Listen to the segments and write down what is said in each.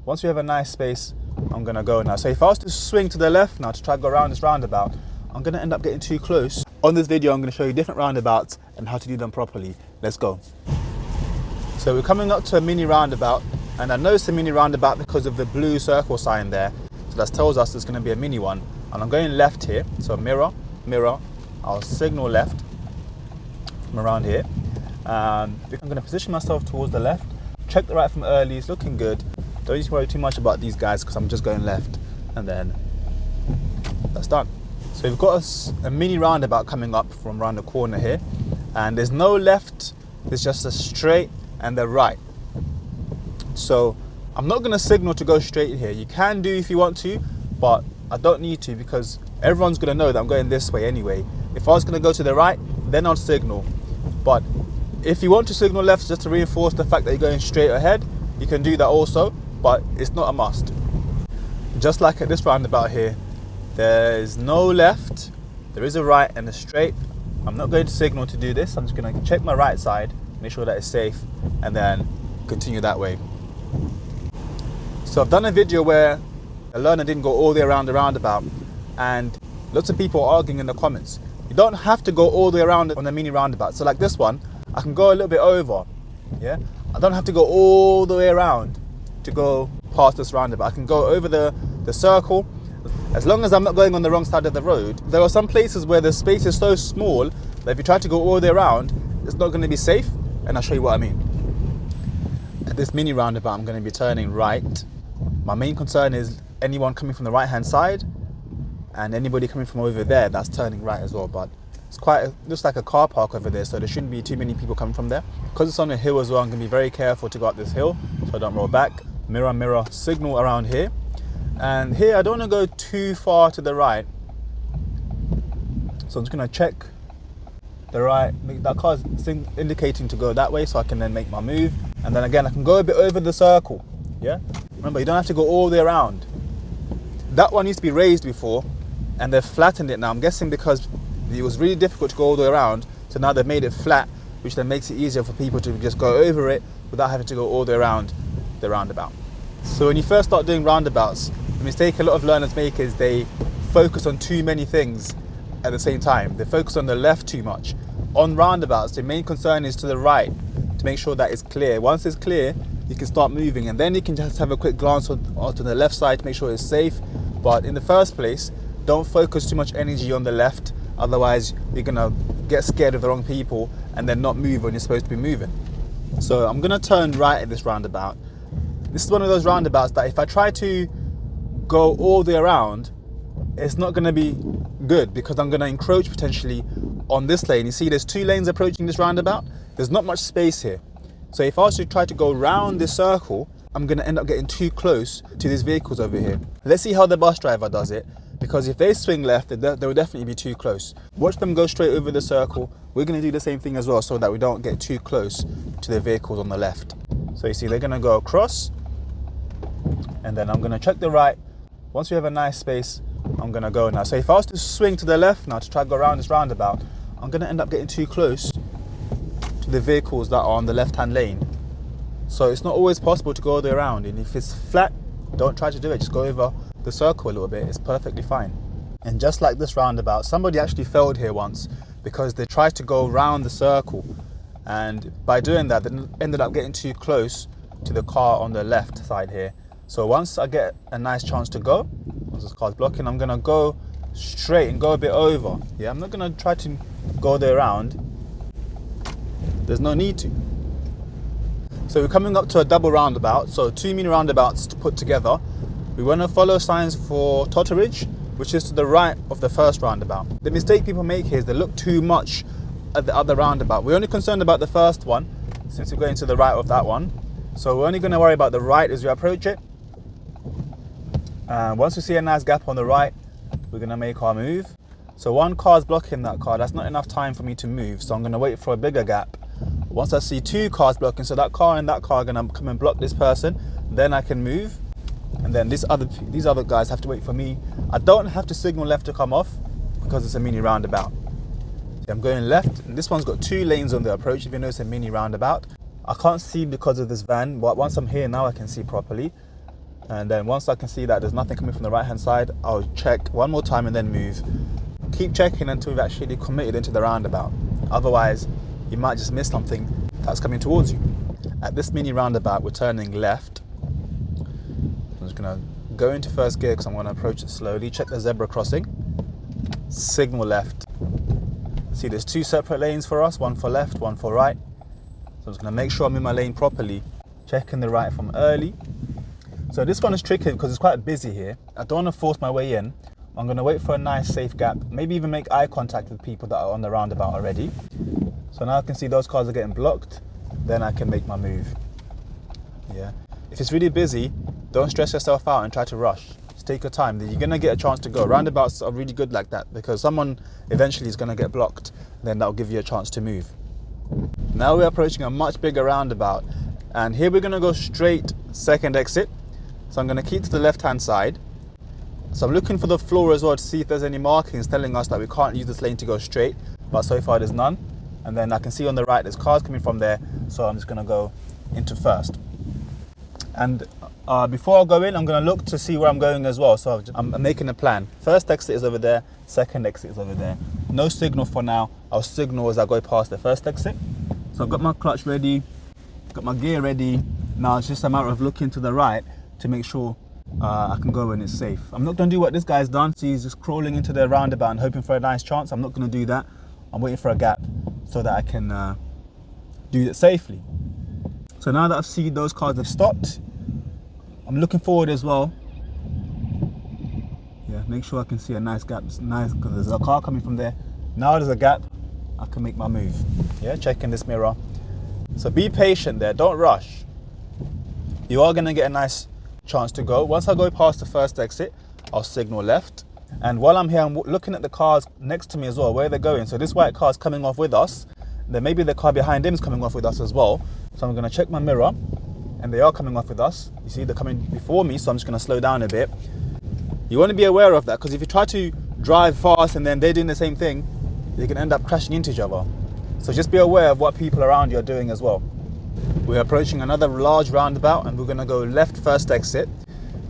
once we have a nice space, I'm gonna go now. So if I was to swing to the left now to try to go around this roundabout, I'm gonna end up getting too close. On this video, I'm gonna show you different roundabouts and how to do them properly. Let's go. So we're coming up to a mini roundabout, and I know it's a mini roundabout because of the blue circle sign there. So that tells us it's gonna be a mini one. And I'm going left here, so mirror, mirror, I'll signal left from around here. I'm gonna position myself towards the left, check the right from early, it's looking good. Don't need to worry too much about these guys because I'm just going left, and then that's done. So we've got a mini roundabout coming up from around the corner here, and there's no left, there's just a straight and the right. So I'm not gonna signal to go straight here. You can do if you want to, but I don't need to because everyone's gonna know that I'm going this way anyway. If I was gonna go to the right, then I'll signal. But if you want to signal left just to reinforce the fact that you're going straight ahead, you can do that also, but it's not a must. Just like at this roundabout here, there's no left, there is a right and a straight. I'm not going to signal to do this. I'm just going to check my right side, make sure that it's safe, and then continue that way. So I've done a video where a learner didn't go all the way around the roundabout, and lots of people are arguing in the comments. You don't have to go all the way around on a mini roundabout. So like this one, I can go a little bit over, yeah? I don't have to go all the way around to go past this roundabout. I can go over the circle, as long as I'm not going on the wrong side of the road. There are some places where the space is so small that if you try to go all the way around, it's not going to be safe, and I'll show you what I mean. At this mini roundabout, I'm going to be turning right. My main concern is anyone coming from the right hand side and anybody coming from over there that's turning right as well, but it's looks like a car park over there, so there shouldn't be too many people coming from there. Because it's on a hill as well, I'm going to be very careful to go up this hill so I don't roll back. Mirror, mirror, signal around here. And here I don't want to go too far to the right, so I'm just going to check the right. That car is indicating to go that way, so I can then make my move. And then again, I can go a bit over the circle, yeah? Remember, you don't have to go all the way around. That one used to be raised before, and they've flattened it now. I'm guessing because it was really difficult to go all the way around, so now they've made it flat, which then makes it easier for people to just go over it without having to go all the way around the roundabout. So when you first start doing roundabouts, the mistake a lot of learners make is they focus on too many things at the same time. They focus on the left too much. On roundabouts, the main concern is to the right, to make sure that it's clear. Once it's clear, you can start moving, and then you can just have a quick glance onto the left side to make sure it's safe. But in the first place, don't focus too much energy on the left, otherwise you're gonna get scared of the wrong people and then not move when you're supposed to be moving. So I'm gonna turn right at this roundabout. This is one of those roundabouts that if I try to go all the way around, it's not gonna be good because I'm gonna encroach potentially on this lane. You see there's two lanes approaching this roundabout. There's not much space here. So if I was to try to go round this circle, I'm gonna end up getting too close to these vehicles over here. Let's see how the bus driver does it, because if they swing left, they will definitely be too close. Watch them go straight over the circle. We're gonna do the same thing as well so that we don't get too close to the vehicles on the left. So you see they're gonna go across, and then I'm gonna check the right. Once we have a nice space, I'm gonna go now. So if I was to swing to the left now to try to go around this roundabout, I'm gonna end up getting too close to the vehicles that are on the left-hand lane. So it's not always possible to go all the way around, and if it's flat, don't try to do it. Just go over the circle a little bit, it's perfectly fine. And just like this roundabout, somebody actually failed here once because they tried to go around the circle, and by doing that, they ended up getting too close to the car on the left side here. So once I get a nice chance to go, once this car's blocking, I'm gonna go straight and go a bit over. Yeah, I'm not gonna try to go there around. There's no need to. So we're coming up to a double roundabout, so two mini roundabouts to put together. We want to follow signs for Totteridge, which is to the right of the first roundabout. The mistake people make here is they look too much at the other roundabout. We're only concerned about the first one, since we're going to the right of that one. So we're only going to worry about the right as we approach it. And once we see a nice gap on the right, we're going to make our move. So one car is blocking that car. That's not enough time for me to move, so I'm going to wait for a bigger gap. Once I see two cars blocking, so that car and that car are going to come and block this person, then I can move. And then these other guys have to wait for me. I don't have to signal left to come off because it's a mini roundabout. So I'm going left, and this one's got two lanes on the approach. If you notice, a mini roundabout. I can't see because of this van, but once I'm here now I can see properly. And then once I can see that there's nothing coming from the right hand side, I'll check one more time and then move. Keep checking until we've actually committed into the roundabout. Otherwise, you might just miss something that's coming towards you. At this mini roundabout, we're turning left. I'm just gonna go into first gear because I'm gonna approach it slowly. Check the zebra crossing. Signal left. See, there's two separate lanes for us, one for left, one for right. So I'm just gonna make sure I'm in my lane properly. Checking the right from early. So this one is tricky because it's quite busy here. I don't want to force my way in. I'm going to wait for a nice safe gap, maybe even make eye contact with people that are on the roundabout already. So now I can see those cars are getting blocked, then I can make my move. Yeah. If it's really busy, don't stress yourself out and try to rush. Just take your time. You're going to get a chance to go. Roundabouts are really good like that because someone eventually is going to get blocked, then that'll give you a chance to move. Now we're approaching a much bigger roundabout, and here we're going to go straight second exit. So I'm going to keep to the left hand side. So I'm looking for the floor as well to see if there's any markings telling us that we can't use this lane to go straight, but so far there's none. And then I can see on the right there's cars coming from there, so I'm just going to go into first. And before I go in, I'm going to look to see where I'm going as well. So I'm making a plan. First exit is over there, second exit is over there. No signal for now. I'll signal as I go past the first exit. So I've got my clutch ready, got my gear ready. Now it's just a matter of looking to the right to make sure I can go when it's safe. I'm not going to do what this guy's done. So he's just crawling into the roundabout and hoping for a nice chance. I'm not going to do that. I'm waiting for a gap so that I can do it safely. So now that I've seen those cars have stopped, I'm looking forward as well. Yeah, make sure I can see a nice gap. It's nice because there's a car coming from there. Now there's a gap, I can make my move. Yeah, checking this mirror. So be patient there, don't rush. You are going to get a nice chance to go. Once I go past the first exit, I'll signal left. And while I'm here, I'm looking at the cars next to me as well, where they're going. So this white car is coming off with us. Then maybe the car behind him is coming off with us as well. So I'm going to check my mirror, and they are coming off with us. You see, they're coming before me, so I'm just going to slow down a bit. You want to be aware of that, because if you try to drive fast and then they're doing the same thing, you can end up crashing into each other. So just be aware of what people around you are doing as well. We're approaching another large roundabout, and we're going to go left first exit.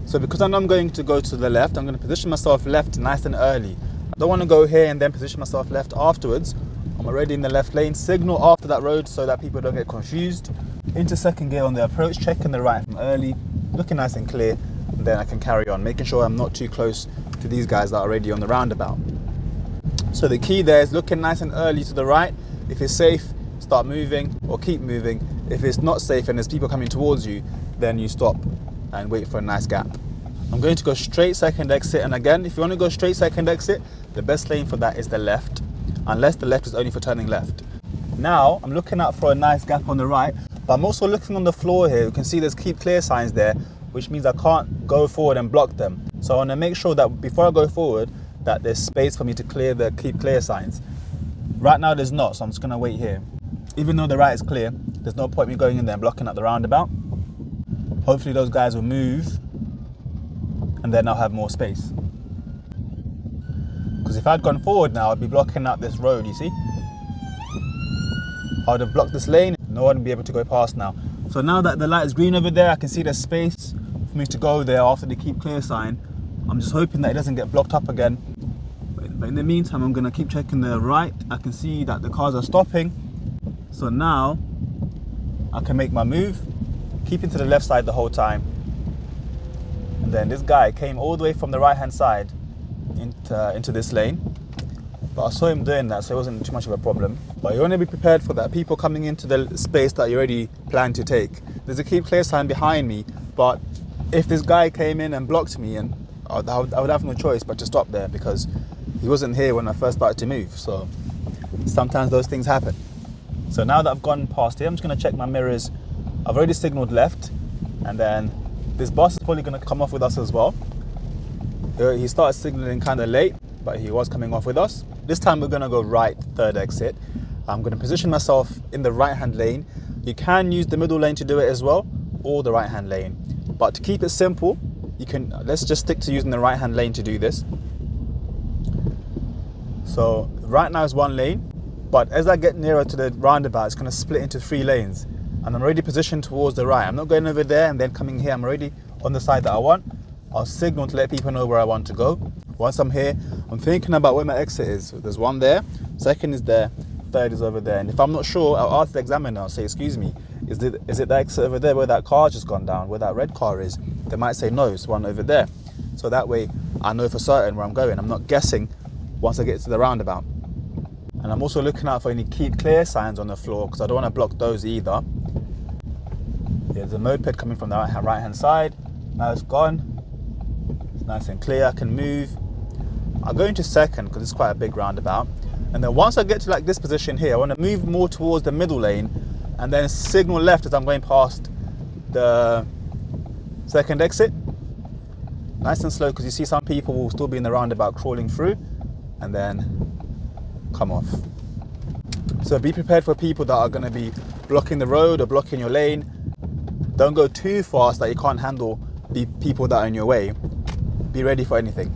So because I know I'm going to go to the left, I'm going to position myself left nice and early. I don't want to go here and then position myself left afterwards. I'm already in the left lane. Signal after that road so that people don't get confused. Into second gear on the approach, checking the right from early, looking nice and clear, and then I can carry on, making sure I'm not too close to these guys that are already on the roundabout. So the key there is looking nice and early to the right. If it's safe, start moving or keep moving. If it's not safe and there's people coming towards you, then you stop and wait for a nice gap. I'm going to go straight second exit, and again, if you want to go straight second exit, the best lane for that is the left, unless the left is only for turning left. Now, I'm looking out for a nice gap on the right, but I'm also looking on the floor here. You can see there's keep clear signs there, which means I can't go forward and block them. So I want to make sure that before I go forward, that there's space for me to clear the keep clear signs. Right now there's not, so I'm just going to wait here. Even though the right is clear, there's no point me going in there and blocking up the roundabout. Hopefully those guys will move, and then I'll have more space. Because if I'd gone forward now, I'd be blocking up this road, you see? I would have blocked this lane, no one would be able to go past now. So now that the light is green over there, I can see there's space for me to go there after the keep clear sign. I'm just hoping that it doesn't get blocked up again. But in the meantime, I'm gonna keep checking the right. I can see that the cars are stopping. So now I can make my move, keeping to the left side the whole time. And then this guy came all the way from the right hand side into this lane. But I saw him doing that, so it wasn't too much of a problem. But you want to be prepared for that. People coming into the space that you already planned to take. There's a keep clear sign behind me, but if this guy came in and blocked me, and I would have no choice but to stop there, because he wasn't here when I first started to move. So sometimes those things happen. So now that I've gone past here, I'm just going to check my mirrors. I've already signaled left, and then this boss is probably going to come off with us as well. He started signaling kind of late, but he was coming off with us. This time we're going to go right, third exit. I'm going to position myself in the right hand lane. You can use the middle lane to do it as well, or the right hand lane. But to keep it simple, let's just stick to using the right hand lane to do this. So right now is one lane, but as I get nearer to the roundabout, it's going to split into 3 lanes. And I'm already positioned towards the right. I'm not going over there and then coming here. I'm already on the side that I want. I'll signal to let people know where I want to go. Once I'm here, I'm thinking about where my exit is. So there's one there, second is there, third is over there. And if I'm not sure, I'll ask the examiner, I'll say, excuse me, is it the exit over there where that car's just gone down, where that red car is? They might say no, it's one over there. So that way I know for certain where I'm going. I'm not guessing once I get to the roundabout. And I'm also looking out for any keep clear signs on the floor because I don't want to block those either. There's a moped coming from the right hand side. Now it's gone. It's nice and clear, I can move. I'll go into second because it's quite a big roundabout. And then once I get to like this position here, I want to move more towards the middle lane and then signal left as I'm going past the second exit. Nice and slow because you see some people will still be in the roundabout crawling through and then come off. So be prepared for people that are going to be blocking the road or blocking your lane. Don't go too fast that you can't handle the people that are in your way. Be ready for anything.